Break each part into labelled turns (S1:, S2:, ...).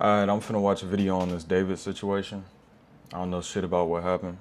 S1: Alright, I'm finna watch a video on this David situation. I don't know shit about what happened.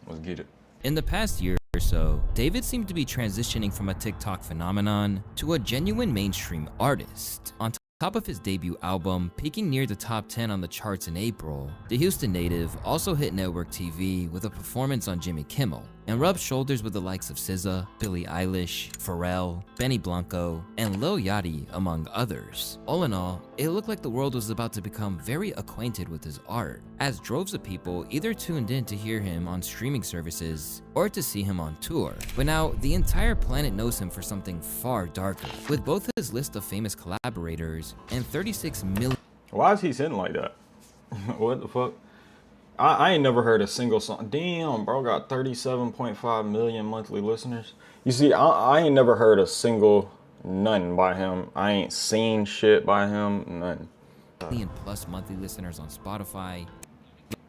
S1: Let's get it.
S2: In the past year or so, David seemed to be transitioning from a TikTok phenomenon to a genuine mainstream artist. On top of his debut album, peaking near the top 10 on the charts in April, the Houston native also hit network TV with a performance on Jimmy Kimmel and rubbed shoulders with the likes of SZA, Billie Eilish, Pharrell, Benny Blanco, and Lil Yachty, among others. All in all, it looked like the world was about to become very acquainted with his art, as droves of people either tuned in to hear him on streaming services or to see him on tour. But now, the entire planet knows him for something far darker, with both his list of famous collaborators and 36 million.
S1: Why is he sitting like that? What the fuck? I ain't never heard a single song. Damn, bro got 37.5 million monthly listeners. You see, I ain't never heard a single nothing by him. I ain't seen shit by him, nothing.
S2: Plus monthly listeners on Spotify,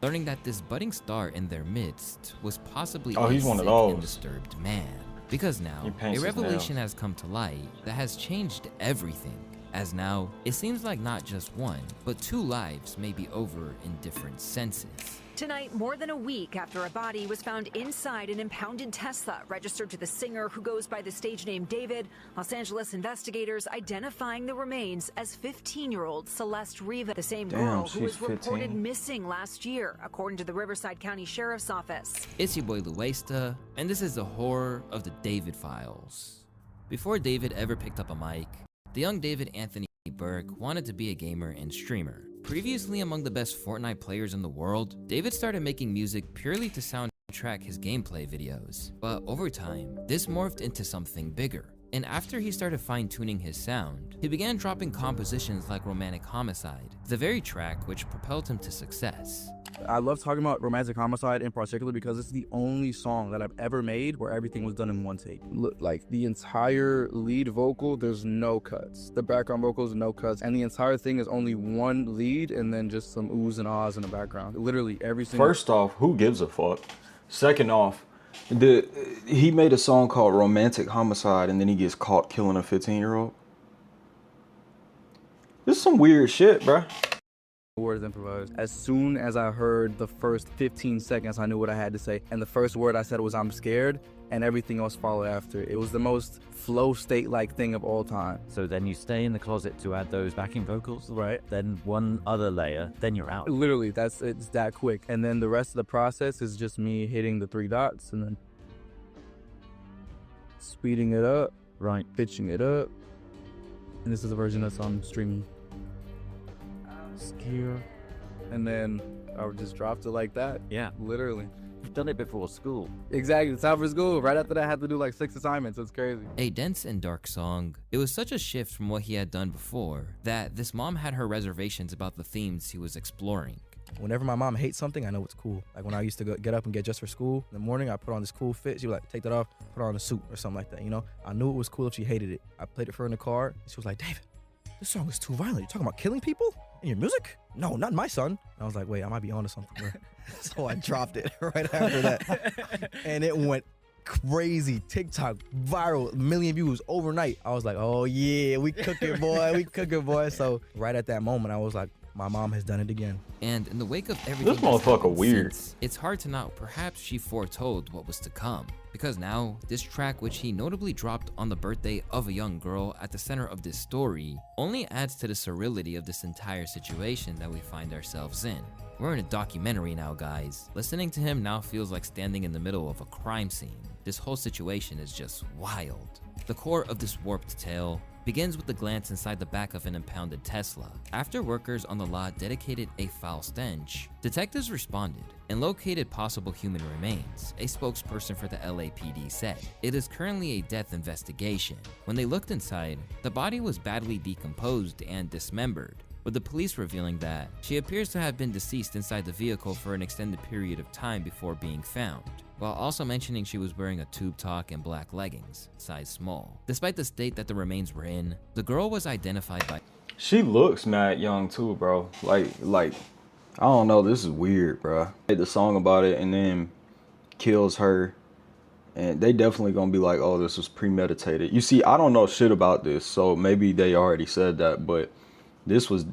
S2: learning that this budding star in their midst was possibly
S1: he's one of
S2: sick
S1: those.
S2: and disturbed man. Because now, a revelation has come to light that has changed everything. As now, it seems like not just one, but two lives may be over in different senses.
S3: Tonight, more than a week after a body was found inside an impounded Tesla registered to the singer who goes by the stage name David, Los Angeles investigators identifying the remains as 15-year-old Celeste Riva, the same girl who was reported missing last year, according to the Riverside County Sheriff's Office.
S2: It's your boy Luesta, and this is the horror of the David Files. Before David ever picked up a mic, the young David Anthony Burke wanted to be a gamer and streamer. Previously among the best Fortnite players in the world, David started making music purely to soundtrack his gameplay videos. But over time, this morphed into something bigger. And after he started fine-tuning his sound, he began dropping compositions like Romantic Homicide, the very track which propelled him to success.
S4: I love talking about Romantic Homicide in particular because it's the only song that I've ever made where everything was done in one take. Like the entire lead vocal, there's no cuts. The background vocals, no cuts. And the entire thing is only one lead and then just some oohs and ahs in the background. Literally every single...
S1: First off, who gives a fuck? Second off, he made a song called Romantic Homicide and then he gets caught killing a 15-year-old. This is some weird shit, bruh.
S4: Words improvised. As soon as I heard the first 15 seconds, I knew what I had to say. And the first word I said was, "I'm scared," and everything else followed after. It was the most flow state-like thing of all time.
S5: So then you stay in the closet to add those backing vocals?
S4: Right.
S5: Then one other layer, then you're out.
S4: Literally, it's that quick. And then the rest of the process is just me hitting the three dots and then speeding it up,
S5: Right.
S4: pitching it up. And this is the version that's on streaming. Scared. And then I just dropped it like that.
S5: Yeah.
S4: Literally.
S5: You've done it before school.
S4: Exactly. It's time for school. Right after that, I had to do like 6 assignments. It's crazy.
S2: A dense and dark song, it was such a shift from what he had done before that this mom had her reservations about the themes he was exploring.
S6: Whenever my mom hates something, I know it's cool. Like when I used to get up and get dressed for school in the morning, I put on this cool fit. She would like, take that off, put on a suit or something like that, you know? I knew it was cool if she hated it. I played it for her in the car. She was like, "David, this song is too violent. You're talking about killing people in your music? No, not my son." And I was like, wait, I might be onto something, bro. So I dropped it right after that. And it went crazy. TikTok, viral, 1 million views overnight. I was like, oh yeah, we cooking, boy. We cooking, boy. So right at that moment, I was like, my mom has done it again.
S2: And in the wake of everything
S1: This motherfucker weird.
S2: Since, it's hard to know. Perhaps she foretold what was to come. Because now, this track, which he notably dropped on the birthday of a young girl at the center of this story, only adds to the surreality of this entire situation that we find ourselves in. We're in a documentary now, guys. Listening to him now feels like standing in the middle of a crime scene. This whole situation is just wild. The core of this warped tale begins with a glance inside the back of an impounded Tesla. After workers on the lot dedicated a foul stench, detectives responded and located possible human remains, a spokesperson for the LAPD said. It is currently a death investigation. When they looked inside, the body was badly decomposed and dismembered, with the police revealing that she appears to have been deceased inside the vehicle for an extended period of time before being found, while also mentioning she was wearing a tube top and black leggings, size small. Despite the state that the remains were in, the girl was identified by...
S1: She looks mad young too, bro. Like, I don't know, this is weird, bro. Made the song about it and then kills her. And they definitely gonna be like, oh, this was premeditated. You see, I don't know shit about this, so maybe they already said that, but this was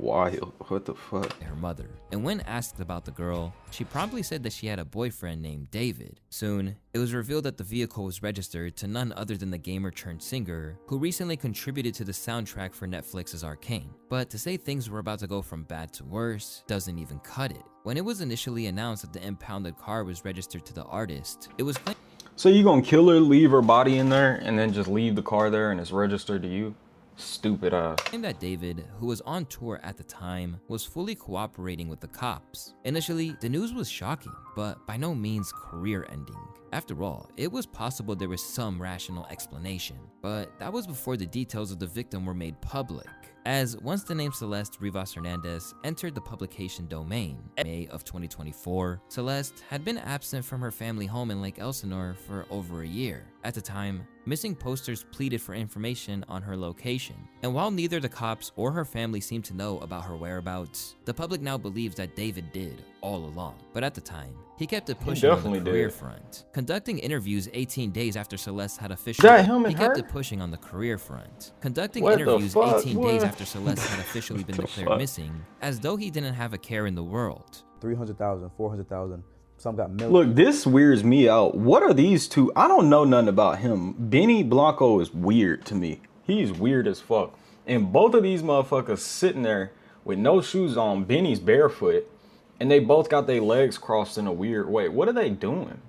S1: wild. What the fuck?
S2: Her mother. And when asked about the girl, she promptly said that she had a boyfriend named David. Soon, it was revealed that the vehicle was registered to none other than the gamer turned singer who recently contributed to the soundtrack for Netflix's Arcane. But to say things were about to go from bad to worse doesn't even cut it. When it was initially announced that the impounded car was registered to the artist, it was claimed.
S1: So you gonna kill her, leave her body in there, and then just leave the car there and it's registered to you? Stupid ass.
S2: That David, who was on tour at the time, was fully cooperating with the cops. Initially, the news was shocking, but by no means career-ending. After all, it was possible there was some rational explanation, but that was before the details of the victim were made public. As once the name Celeste Rivas Hernandez entered the publication domain in May of 2024, Celeste had been absent from her family home in Lake Elsinore for over a year. At the time, missing posters pleaded for information on her location, and while neither the cops or her family seemed to know about her whereabouts, the public now believes that David did all along. But at the time, he kept it pushing on the career front, conducting interviews 18 days after Celeste had officially. He kept it pushing on the career front, conducting interviews 18 days after Celeste had officially been declared missing, as though he didn't have a care in the world.
S4: 300,000, 400,000. Some got millions.
S1: Look, this weirds me out. What are these two? I don't know nothing about him. Benny Blanco is weird to me. He's weird as fuck. And both of these motherfuckers sitting there with no shoes on. Benny's barefoot. And they both got their legs crossed in a weird way. What are they doing?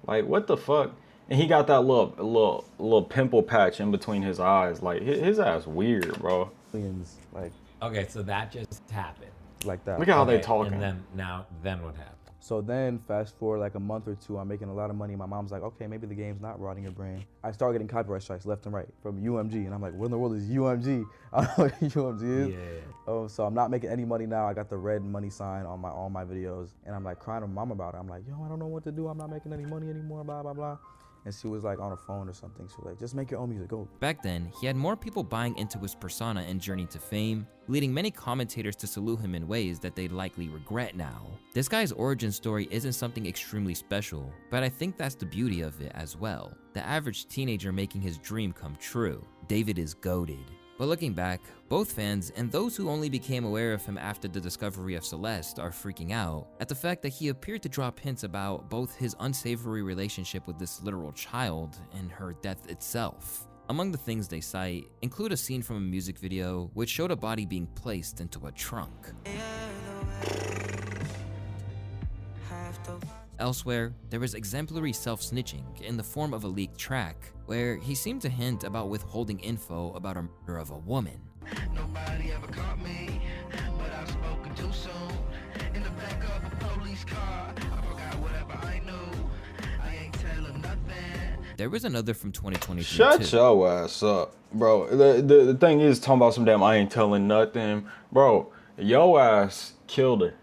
S1: Like, what the fuck? And he got that little pimple patch in between his eyes. Like, his ass weird, bro.
S4: Millions, like.
S7: Okay, so that just happened.
S4: Like that.
S1: Look at how they talking.
S7: And then what happened?
S4: So then, fast forward like a month or two, I'm making a lot of money. My mom's like, okay, maybe the game's not rotting your brain. I start getting copyright strikes left and right from UMG, and I'm like, what in the world is UMG? I don't know what UMG is.
S7: Yeah.
S4: So I'm not making any money now. I got the red money sign on all my videos, and I'm like crying to my mom about it. I'm like, yo, I don't know what to do. I'm not making any money anymore, blah, blah, blah. And she was like on her phone or something. She was like, just make your own music, go.
S2: Back then, he had more people buying into his persona and journey to fame, leading many commentators to salute him in ways that they'd likely regret now. This guy's origin story isn't something extremely special, but I think that's the beauty of it as well. The average teenager making his dream come true. David is goated. But looking back, both fans and those who only became aware of him after the discovery of Celeste are freaking out at the fact that he appeared to drop hints about both his unsavory relationship with this literal child and her death itself. Among the things they cite include a scene from a music video which showed a body being placed into a trunk. Elsewhere, there was exemplary self-snitching in the form of a leaked track, where he seemed to hint about withholding info about a murder of a woman.
S8: Nobody ever caught me, but I've spoken too soon. In the back of a police car, I forgot whatever I knew. I ain't telling nothing.
S2: There was another from 2023
S1: Shut
S2: too.
S1: your ass up, bro. The thing is, talking about some damn I ain't telling nothing. Bro, your ass killed her.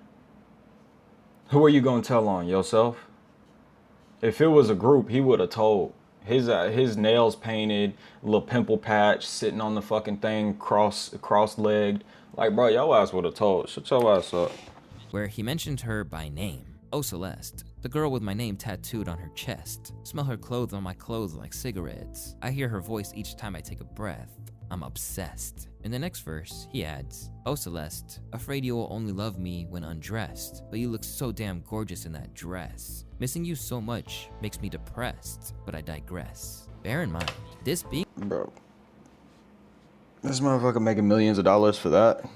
S1: Who are you gonna tell on? Yourself? If it was a group, he would have told. His nails painted, little pimple patch, sitting on the fucking thing, cross-legged. Like, bro, your ass would have told. Shut your ass up.
S2: Where he mentioned her by name. Oh, Celeste, the girl with my name tattooed on her chest. Smell her clothes on my clothes like cigarettes. I hear her voice each time I take a breath. I'm obsessed. In the next verse, he adds, oh Celeste, afraid you will only love me when undressed, but you look so damn gorgeous in that dress. Missing you so much makes me depressed, but I digress. Bear in mind, this being—
S1: Bro. This motherfucker making millions of dollars for that?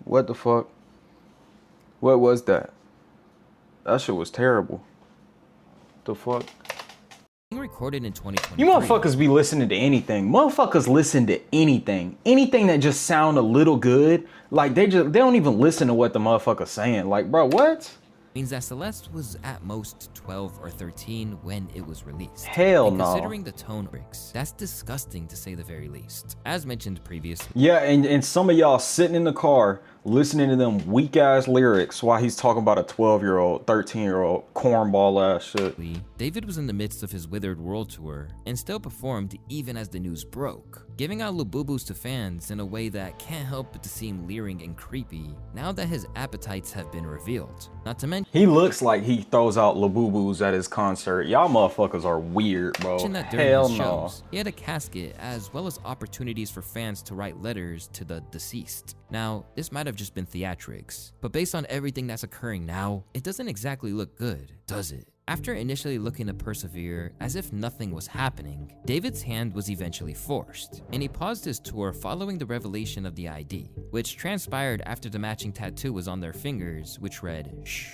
S1: What the fuck? What was that? That shit was terrible. The fuck?
S2: recorded in 2023.
S1: You motherfuckers be listening to anything. Motherfuckers listen to anything. Anything that just sound a little good. Like they don't even listen to what the motherfucker's saying. Like, bro, what?
S2: Means that Celeste was at most 12 or 13 when it was released.
S1: Hell
S2: and
S1: no.
S2: Considering the tone lyrics, that's disgusting to say the very least. As mentioned previously.
S1: Yeah, and some of y'all sitting in the car listening to them weak ass lyrics while he's talking about a 12-year-old, 13-year-old cornball ass shit.
S2: David was in the midst of his Withered World Tour and still performed even as the news broke, giving out Labubu's to fans in a way that can't help but to seem leering and creepy now that his appetites have been revealed. Not to mention
S1: He looks like he throws out Labubus at his concert. Y'all motherfuckers are weird, bro.
S2: that during
S1: Hell
S2: his
S1: no.
S2: shows, he had a casket as well as opportunities for fans to write letters to the deceased. Now, this might have just been theatrics, but based on everything that's occurring now, it doesn't exactly look good, does it? After initially looking to persevere as if nothing was happening, David's hand was eventually forced, and he paused his tour following the revelation of the ID, which transpired after the matching tattoo was on their fingers, which read, "Shh,"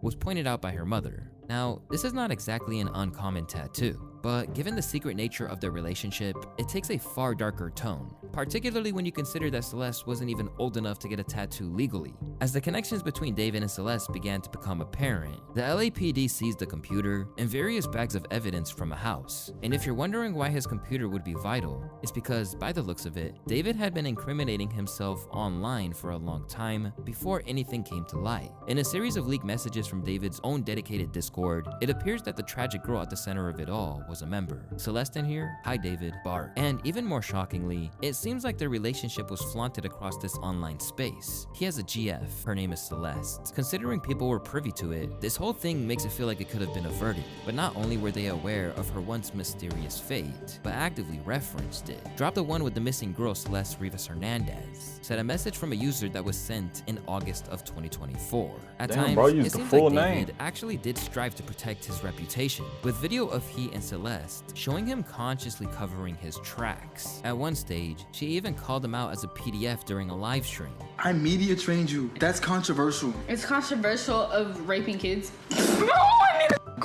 S2: was pointed out by her mother. Now, this is not exactly an uncommon tattoo, but given the secret nature of their relationship, it takes a far darker tone, particularly when you consider that Celeste wasn't even old enough to get a tattoo legally. As the connections between David and Celeste began to become apparent, the LAPD seized the computer and various bags of evidence from a house. And if you're wondering why his computer would be vital, it's because, by the looks of it, David had been incriminating himself online for a long time before anything came to light. In a series of leaked messages from David's own dedicated Discord, it appears that the tragic girl at the center of it all was a member. Celeste in here, hi David, Bart. And even more shockingly, it seems like their relationship was flaunted across this online space. He has a GF, her name is Celeste. Considering people were privy to it, this whole thing makes it feel like it could have been averted. But not only were they aware of her once mysterious fate, but actively referenced it. Drop the one with the missing girl Celeste Rivas Hernandez. Said a message from a user that was sent in August of 2024. At
S1: Damn,
S2: times,
S1: bro,
S2: it
S1: use the
S2: seems
S1: full
S2: like
S1: name.
S2: David actually did strive to protect his reputation, with video of he and Celeste showing him consciously covering his tracks. At one stage, she even called him out as a PDF during a live stream.
S9: I media trained you. That's controversial.
S10: It's controversial of raping kids.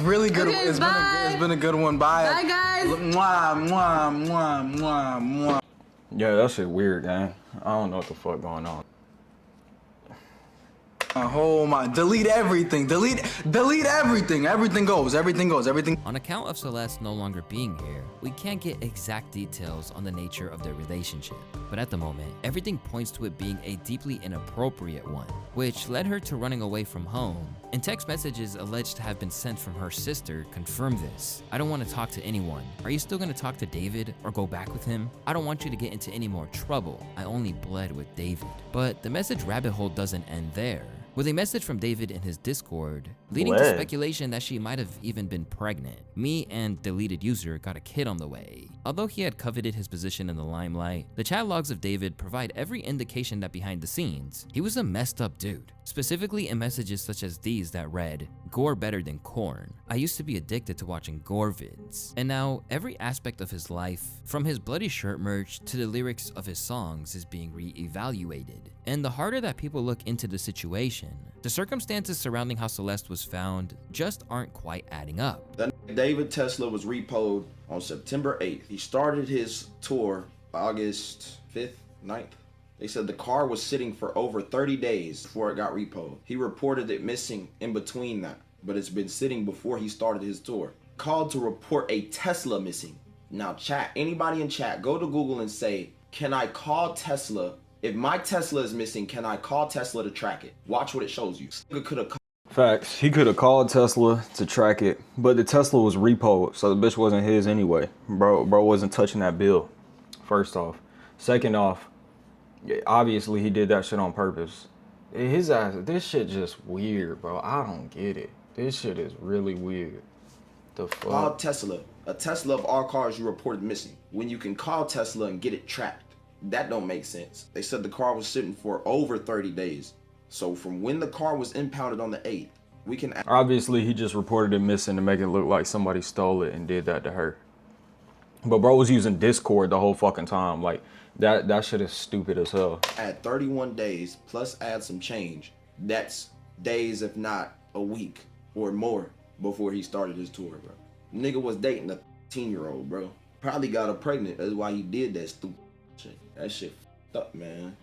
S9: Really good.
S10: Okay,
S9: It's been a good one. Bye.
S10: Bye, guys.
S9: Mwah, mwah, mwah, mwah, mwah.
S1: Yeah, that shit weird, gang. I don't know what the fuck going on.
S9: Oh my! Delete everything. Delete everything. Everything goes.
S2: On account of Celeste no longer being here, we can't get exact details on the nature of their relationship. But at the moment, everything points to it being a deeply inappropriate one, which led her to running away from home. And text messages alleged to have been sent from her sister confirm this. I don't want to talk to anyone. Are you still going to talk to David or go back with him? I don't want you to get into any more trouble. I only bled with David. But the message rabbit hole doesn't end there, with a message from David in his Discord, leading to speculation that she might have even been pregnant. Me and deleted user got a kid on the way. Although he had coveted his position in the limelight, the chat logs of David provide every indication that behind the scenes, he was a messed up dude. Specifically in messages such as these that read, "Gore better than corn. I used to be addicted to watching gore vids." And now every aspect of his life, from his bloody shirt merch to the lyrics of his songs, is being re-evaluated. And the harder that people look into the situation, the circumstances surrounding how Celeste was found just aren't quite adding up.
S11: That David Tesla was repoed on September 8th. He started his tour August 5th, 9th. They said the car was sitting for over 30 days before it got repoed. He reported it missing in between that, but it's been sitting before he started his tour. Called to report a Tesla missing. Now chat, anybody in chat, go to Google and say, can I call Tesla? If my Tesla is missing, can I call Tesla to track it? Watch what it shows you. Could have.
S1: Facts. He could have called Tesla to track it, but the Tesla was repoed, so the bitch wasn't his anyway. Bro wasn't touching that bill, first off. Second off, obviously he did that shit on purpose. His ass, this shit just weird, bro. I don't get it. This shit is really weird. The fuck?
S11: Call Tesla. A Tesla of all cars you reported missing. When you can call Tesla and get it tracked. That don't make sense. They said the car was sitting for over 30 days. So from when the car was impounded on the 8th, we can...
S1: Obviously, he just reported it missing to make it look like somebody stole it and did that to her. But bro was using Discord the whole fucking time. Like, that shit is stupid as hell.
S11: Add 31 days, plus add some change. That's days, if not a week or more, before he started his tour, bro. Nigga was dating a 13-year-old, bro. Probably got her pregnant. That's why he did that stupid shit. That shit f***ed up, man.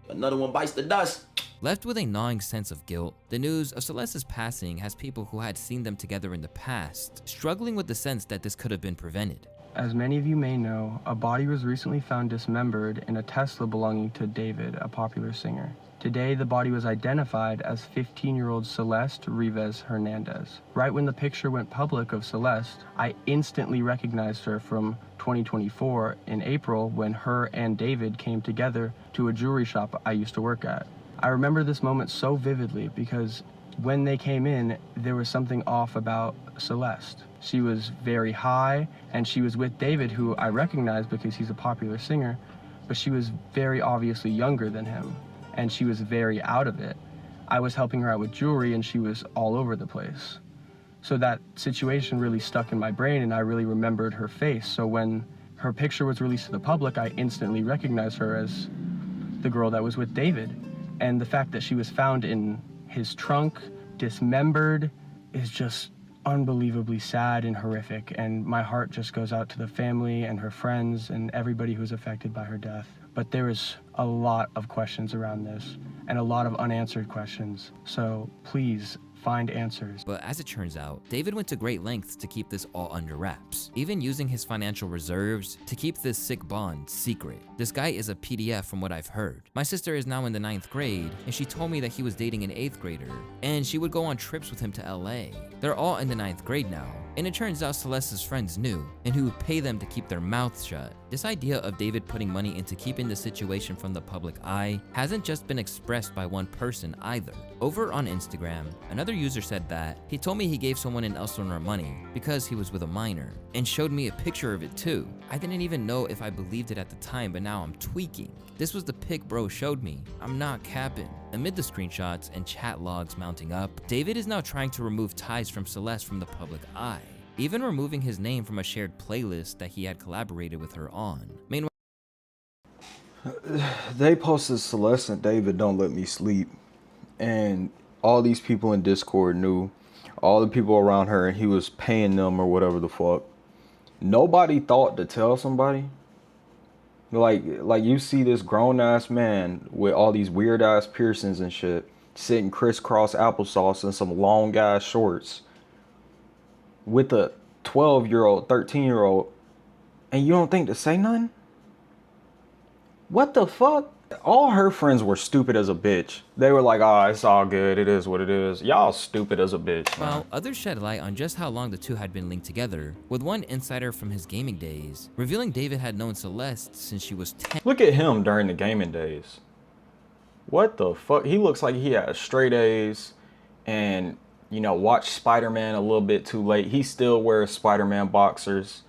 S11: Another one bites the dust.
S2: Left with a gnawing sense of guilt, the news of Celeste's passing has people who had seen them together in the past struggling with the sense that this could have been prevented.
S12: As many of you may know, a body was recently found dismembered in a Tesla belonging to David, a popular singer. Today, the body was identified as 15-year-old Celeste Rivas Hernandez. Right when the picture went public of Celeste, I instantly recognized her from 2024 in April when her and David came together to a jewelry shop I used to work at. I remember this moment so vividly because when they came in, there was something off about Celeste. She was very high, and she was with David, who I recognized because he's a popular singer, but she was very obviously younger than him, and she was very out of it. I was helping her out with jewelry, and she was all over the place. So that situation really stuck in my brain, and I really remembered her face. So when her picture was released to the public, I instantly recognized her as the girl that was with David. And the fact that she was found in his trunk, dismembered, is just unbelievably sad and horrific, and my heart just goes out to the family and her friends and everybody who's affected by her death. But there is a lot of questions around this and a lot of unanswered questions, so please find answers.
S2: But as it turns out, David went to great lengths to keep this all under wraps, even using his financial reserves to keep this sick bond secret. This guy is a PDF from what I've heard. My sister is now in the 9th grade, and she told me that he was dating an 8th grader, and she would go on trips with him to LA. They're all in the 9th grade now, and it turns out Celeste's friends knew, and who would pay them to keep their mouths shut. This idea of David putting money into keeping the situation from the public eye hasn't just been expressed by one person either. Over on Instagram, another user said that he told me he gave someone in Elsinore money because he was with a minor, and showed me a picture of it too. I didn't even know if I believed it at the time, but now I'm tweaking. This was the pic bro showed me. I'm not capping. Amid the screenshots and chat logs mounting up, David is now trying to remove ties from Celeste from the public eye, even removing his name from a shared playlist that he had collaborated with her on. Meanwhile,
S1: they posted Celeste and David don't let me sleep, and all these people in Discord knew, all the people around her, and he was paying them or whatever the fuck. Nobody thought to tell somebody. Like you see this grown ass man with all these weird ass piercings and shit, sitting crisscross applesauce in some long ass shorts with a 12-year-old, 13-year-old, and you don't think to say nothing? What the fuck? All her friends were stupid as a bitch. They were like, oh, it's all good. It is what it is. Y'all stupid as a bitch.
S2: While others shed light on just how long the two had been linked together, with one insider from his gaming days revealing David had known Celeste since she was 10.
S1: Look at him during the gaming days. What the fuck? He looks like he had straight A's and, you know, watched Spider-Man a little bit too late. He still wears Spider-Man boxers.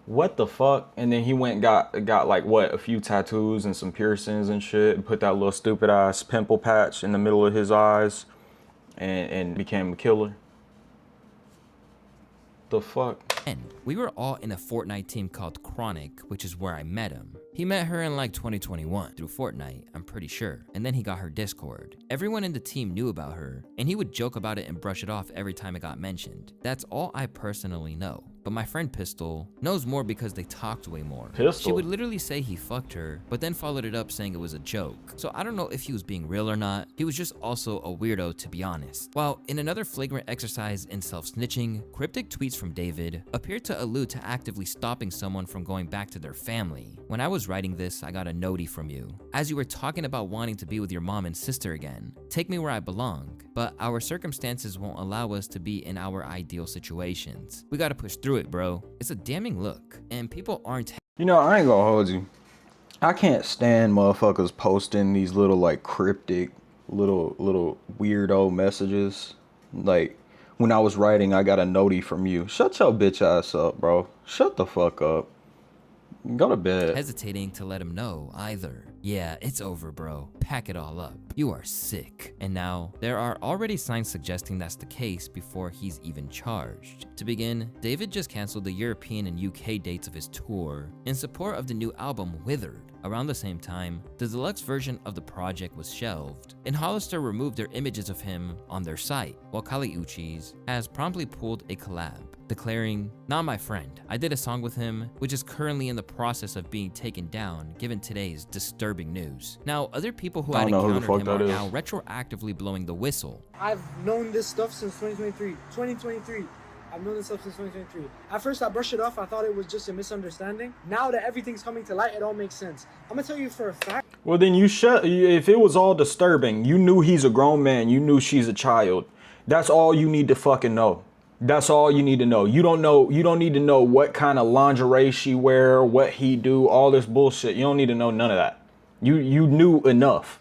S1: What the fuck? And then he went and got like what, a few tattoos and some piercings and shit, and put that little stupid ass pimple patch in the middle of his eyes and became a killer. The fuck?
S2: And we were all in a Fortnite team called Chronic, which is where I met him. He met her in like 2021 through Fortnite, I'm pretty sure, and then he got her Discord. Everyone in the team knew about her, and he would joke about it and brush it off every time it got mentioned. That's all I personally know. But my friend Pistol knows more because they talked way more.
S1: Pistol?
S2: She would literally say he fucked her, but then followed it up saying it was a joke. So I don't know if he was being real or not. He was just also a weirdo, to be honest. While in another flagrant exercise in self-snitching, cryptic tweets from David appeared to allude to actively stopping someone from going back to their family. When I was writing this, I got a notie from you. As you were talking about wanting to be with your mom and sister again, take me where I belong, but our circumstances won't allow us to be in our ideal situations. We gotta push through it, bro. It's a damning look, and people aren't.
S1: You know, I ain't gonna hold you. I can't stand motherfuckers posting these little like cryptic, little weirdo messages. Like, when I was writing, I got a notie from you. Shut your bitch ass up, bro. Shut the fuck up. Go to bed.
S2: Hesitating to let him know either. Yeah, it's over, bro. Pack it all up. You are sick. And now, there are already signs suggesting that's the case before he's even charged. To begin, David just canceled the European and UK dates of his tour in support of the new album Withered. Around the same time, the deluxe version of the project was shelved, and Hollister removed their images of him on their site, while Kali Uchis has promptly pulled a collab, declaring, "Not my friend. I did a song with him, which is currently in the process of being taken down given today's disturbing news." Now, other people who had encountered him are now retroactively blowing the whistle.
S13: I've known this stuff since 2023. I've known this stuff since 2023. At first, I brushed it off. I thought it was just a misunderstanding. Now that everything's coming to light, it all makes sense. I'm gonna tell you for a fact.
S1: Well, then if it was all disturbing, you knew he's a grown man. You knew she's a child. That's all you need to fucking know. That's all you need to know. You don't need to know what kind of lingerie she wear, what he do, all this bullshit. You don't need to know none of that. You knew enough.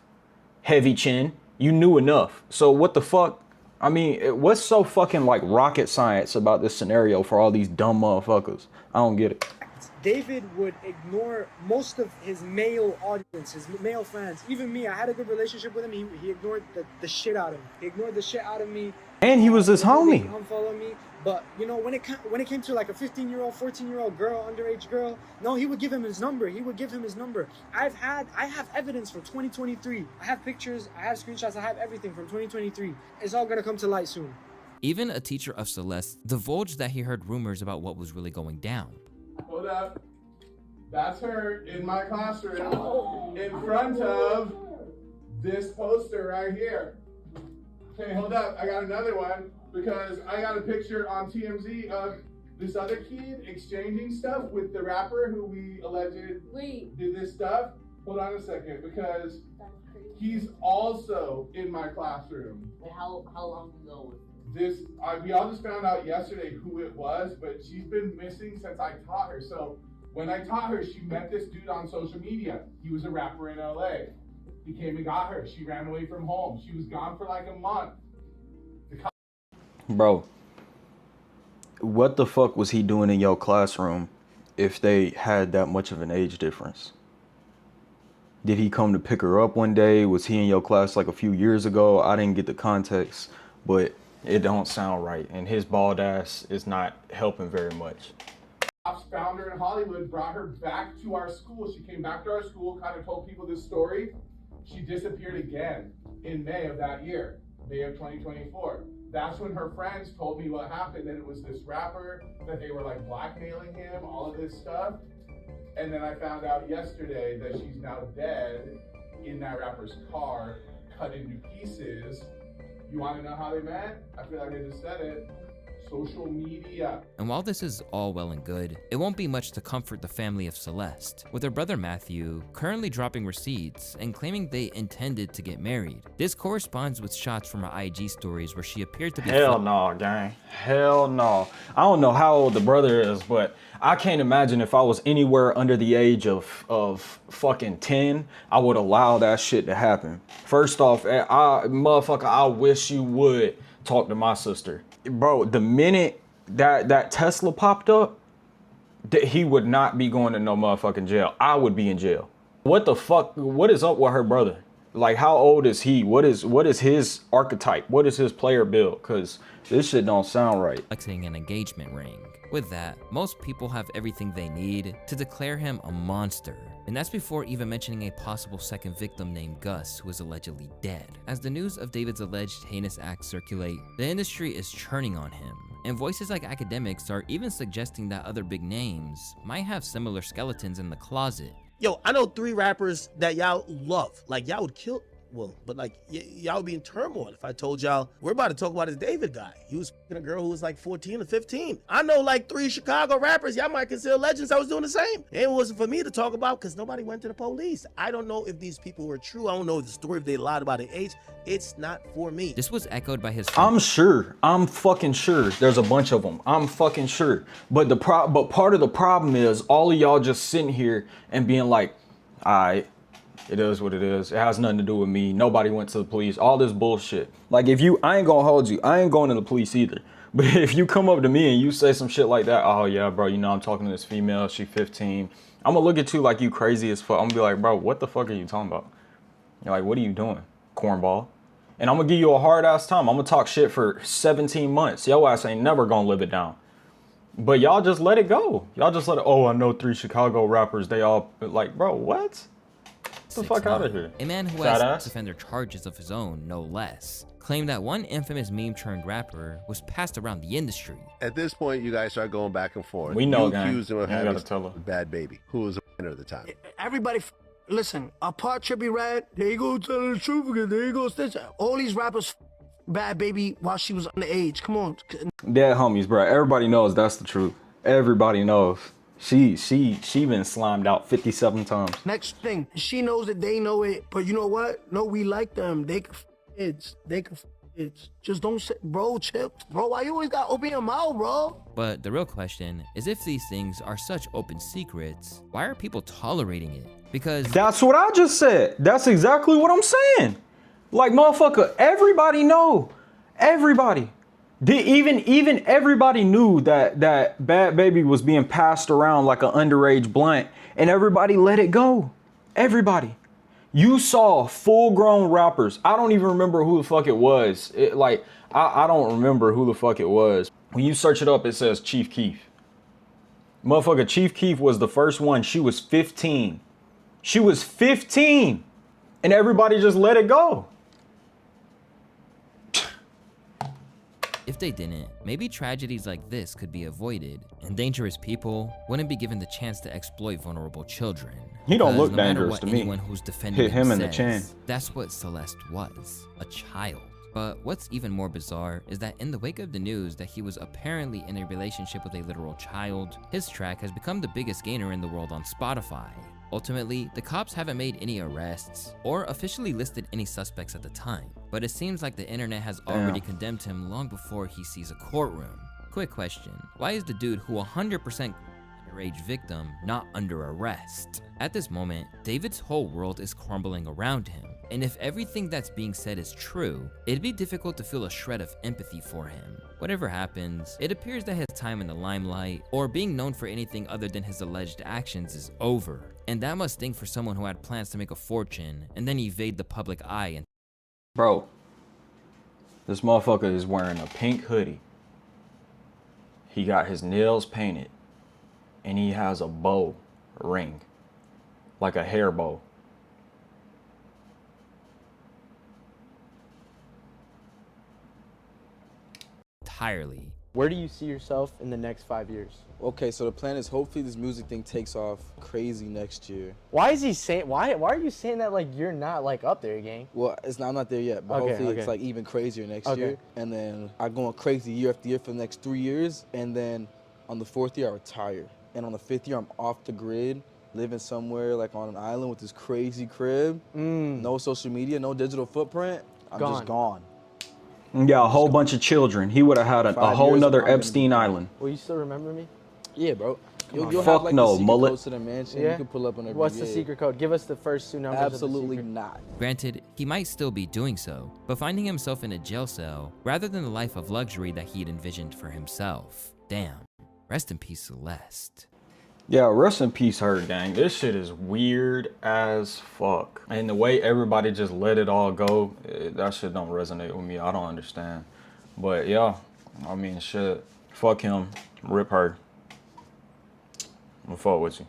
S1: Heavy chin. You knew enough. So what the fuck? I mean, what's so fucking like rocket science about this scenario for all these dumb motherfuckers? I don't get it.
S13: David would ignore most of his male audience, his male fans. Even me, I had a good relationship with him. He ignored the shit out of me. He ignored the shit out of me.
S1: And he was his homie.
S13: Unfollow me. But you know, when it came to like a 15-year-old, 14-year-old girl, underage girl, no, he would give him his number. He would give him his number. I have evidence from 2023. I have pictures, I have screenshots, I have everything from 2023. It's all gonna come to light soon.
S2: Even a teacher of Celeste divulged that he heard rumors about what was really going down.
S14: Hold up. That's her in my classroom in front of this poster right here. Okay, hold up. I got another one because I got a picture on TMZ of this other kid exchanging stuff with the rapper who we alleged did this stuff. Hold on a second, because he's also in my classroom.
S15: Wait, how long ago was
S14: we all just found out yesterday who it was, but she's been missing since I taught her. So when I taught her, she met this dude on social media. He was a rapper in LA. He came and got her. She ran away from home. She was gone for like a month.
S1: Bro, what the fuck was he doing in your classroom if they had that much of an age difference? Did he come to pick her up one day? Was he in your class like a few years ago? I didn't get the context, but it don't sound right. And his bald ass is not helping very much.
S14: Cops found her in Hollywood, brought her back to our school. She came back to our school, kind of told people this story. She disappeared again in May of that year, May of 2024. That's when her friends told me what happened, that it was this rapper, that they were like blackmailing him, all of this stuff. And then I found out yesterday that she's now dead in that rapper's car, cut into pieces. You want to know how they met? I feel like I just said it. Social media.
S2: And while this is all well and good, it won't be much to comfort the family of Celeste, with her brother Matthew currently dropping receipts and claiming they intended to get married. This corresponds with shots from her IG stories where she appeared to be—
S1: Hell no, gang. Hell no. I don't know how old the brother is, but I can't imagine if I was anywhere under the age of fucking 10, I would allow that shit to happen. First off, motherfucker, I wish you would talk to my sister. Bro, the minute that Tesla popped up, he would not be going to no motherfucking jail. I would be in jail. What the fuck? What is up with her brother? Like, how old is he? What is his archetype? What is his player build? Because this shit don't sound right.
S2: Flexing an engagement ring. With that, most people have everything they need to declare him a monster. And that's before even mentioning a possible second victim named Gus, who is allegedly dead. As the news of David's alleged heinous acts circulate, the industry is churning on him. And voices like academics are even suggesting that other big names might have similar skeletons in the closet.
S16: Yo, I know 3 rappers that y'all love. Like, y'all would kill, well, but like, y'all would be in turmoil if I told y'all, we're about to talk about this David guy. He was f***ing a girl who was like 14 or 15. I know like 3 Chicago rappers y'all might consider legends. I was doing the same. It wasn't for me to talk about because nobody went to the police. I don't know if these people were true. I don't know the story, if they lied about their age. It's not for me.
S2: This was echoed by his friend.
S1: I'm sure. I'm fucking sure. There's a bunch of them. I'm fucking sure. But part of the problem is all of y'all just sitting here and being like, all right, it is what it is. It has nothing to do with me. Nobody went to the police. All this bullshit. Like, I ain't gonna hold you. I ain't going to the police either. But if you come up to me and you say some shit like that, oh yeah, bro, you know, I'm talking to this female, she 15. I'm gonna look at you like you crazy as fuck. I'm gonna be like, bro, what the fuck are you talking about? You're like, what are you doing, cornball? And I'm gonna give you a hard ass time. I'm gonna talk shit for 17 months. Yo ass ain't never gonna live it down. But y'all just let it go. Y'all just let it, oh, I know 3 Chicago rappers. They all, like, bro, what? Get the fuck out of here.
S2: A man who has sex offender charges of his own, no less, claimed that one infamous meme-turned-rapper was passed around the industry.
S17: At this point, you guys start going back and forth.
S1: We know,
S17: you
S1: gang.
S17: accused him of
S1: You
S17: having
S1: gotta tell her.
S17: a bad baby, who was a minor at the time.
S18: Everybody, listen, apart Trippie Red, there you go telling the truth again, there you go Stitch. All these rappers
S16: Bad Baby while she was underage. Come on.
S1: Dead homies, bro. Everybody knows that's the truth. Everybody knows. She been slimed out 57 times.
S16: Next thing, she knows that they know it, but you know what? No, we like them. They can kids. They can kids. Just don't say, bro, chill. Bro, why you always gotta open your mouth, bro?
S2: But the real question is, if these things are such open secrets, why are people tolerating it? Because
S1: that's what I just said. That's exactly what I'm saying. Like, motherfucker, everybody know. Everybody. Even everybody knew that Bad Baby was being passed around like an underage blunt, and everybody let it go. Everybody. You saw full-grown rappers. I don't even remember who the fuck it was. I don't remember who the fuck it was. When you search it up, it says Chief Keef. Motherfucker, Chief Keef was the first one. She was 15. She was 15, and everybody just let it go.
S2: if they didn't, maybe tragedies like this could be avoided, and dangerous people wouldn't be given the chance to exploit vulnerable children.
S1: He don't
S2: Because
S1: look
S2: no matter
S1: dangerous
S2: what
S1: to me.
S2: anyone who's defending
S1: Hit him in the
S2: says,
S1: chin.
S2: That's what Celeste was, a child. But what's even more bizarre is that in the wake of the news that he was apparently in a relationship with a literal child, his track has become the biggest gainer in the world on Spotify. Ultimately, the cops haven't made any arrests or officially listed any suspects at the time, but it seems like the internet has already condemned him long before he sees a courtroom. Quick question, why is the dude who 100% underage victim not under arrest? At this moment, David's whole world is crumbling around him, and if everything that's being said is true, it'd be difficult to feel a shred of empathy for him. Whatever happens, it appears that his time in the limelight, or being known for anything other than his alleged actions, is over. And that must sting for someone who had plans to make a fortune, and then evade the public eye and—
S1: Bro, this motherfucker is wearing a pink hoodie. He got his nails painted, and he has a bow ring, like a hair bow.
S2: entirely.
S15: Where do you see yourself in the next 5 years?
S6: Okay, so the plan is hopefully this music thing takes off crazy next year.
S15: Why is he saying, why are you saying that like you're not like up there, gang?
S6: Well, I'm not there yet, but hopefully it's like even crazier next year. And then I go on crazy year after year for the next 3 years. And then on the 4th year, I retire. And on the 5th year, I'm off the grid, living somewhere like on an island with this crazy crib. No social media, no digital footprint. I'm just gone.
S1: Yeah, a whole bunch of children. He would have had a whole nother Epstein Island.
S15: Will you still remember me?
S6: Yeah, bro. You'll
S1: Fuck
S6: have like
S1: no,
S6: the secret
S1: mullet.
S6: codes to the mansion.
S15: Yeah?
S6: You can pull up on every
S15: What's the secret code? Give us the first 2 numbers.
S6: Absolutely
S15: of the secret.
S6: not.
S2: Granted, he might still be doing so, but finding himself in a jail cell rather than the life of luxury that he'd envisioned for himself. Damn. Rest in peace, Celeste.
S1: Yeah, rest in peace, her gang. This shit is weird as fuck. And the way everybody just let it all go, that shit don't resonate with me. I don't understand. But yeah, I mean, shit. Fuck him. Rip her. I'm fuck with you.